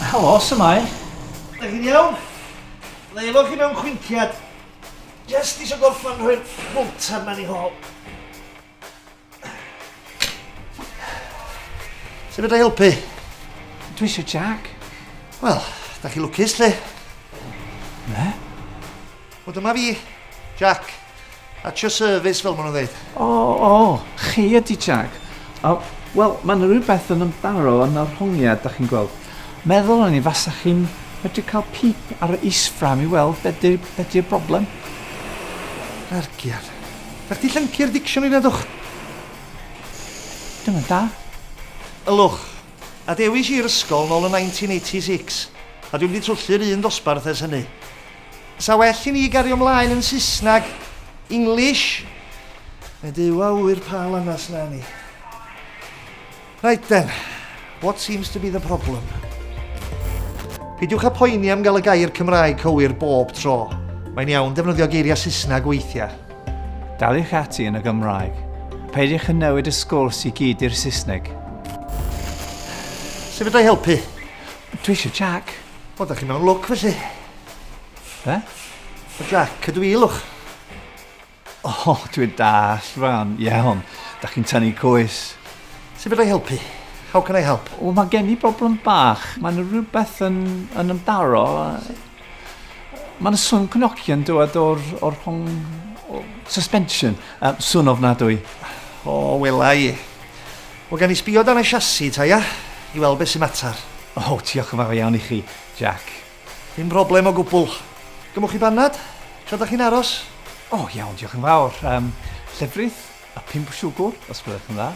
Helo, symau. Da chi'n iawn? Leilwch chi mewn chwinciad. Just isio gorffan rhoi'r bwltan ma'n i hol. Sut fydda i helpu? Dwi eisiau Jack. Wel, da chi lwcus lle. Ne? O, dyma fi, Jack. At your service, fel maen nhw'n dweud. O, chi ydi Jack. Wel, mae'n rhywbeth yn ymdaro yn yr hongiad, da chi'n gweld. Meddwl o'n i fasa chi'n medru cael pip ar y isfram i weld beth di'r broblem. Argiad. Da chdi llyncu'r dicsiwn i nedwch? Dyma da. Ylwch, a dewis i'r ysgol nôl yn 1986, a dwi'n wedi trwllu'r un dosbarth ers hynny. Sa well i ni gario ymlaen yn Saesnag, English, neu dyw a wyr pa lanas na ni. Right then, what seems to be the problem? Peidiwch â poeni am gael y gair Cymraeg cywir bob tro. Mae'n iawn defnyddio geiriau Saesnag weithiau. Daliwch ati yn y Gymraeg. Peidiwch yn newid y sgwrs i gyd i'r Saesneg. Sut fydda i helpu? Dwi eisiau Jack. O, da chi mewn lwc felly. Be? O, Jack, ydw i lwch. O, dwi'n dall, rhan. Iawn. Da chi'n tynnu coes. Sut fydda i helpu? How can I help? O, mae gen i broblem bach. Mae'n rhywbeth yn ymdaro. Mae'n sŵn cnocian dod o'r rhwng suspension. Sŵn ofnadwy. O, wela i. O, gan i sbio dan y chassis ta, ia? I weld beth sy'n matar. O, diolch yn fawr iawn i chi, Jack. Dim broblem o gwbl. Gymwch chi banad? Tra da chi'n aros? O, iawn, diolch yn fawr. Llefrith a 5 siwgr, os byddwch yn dda.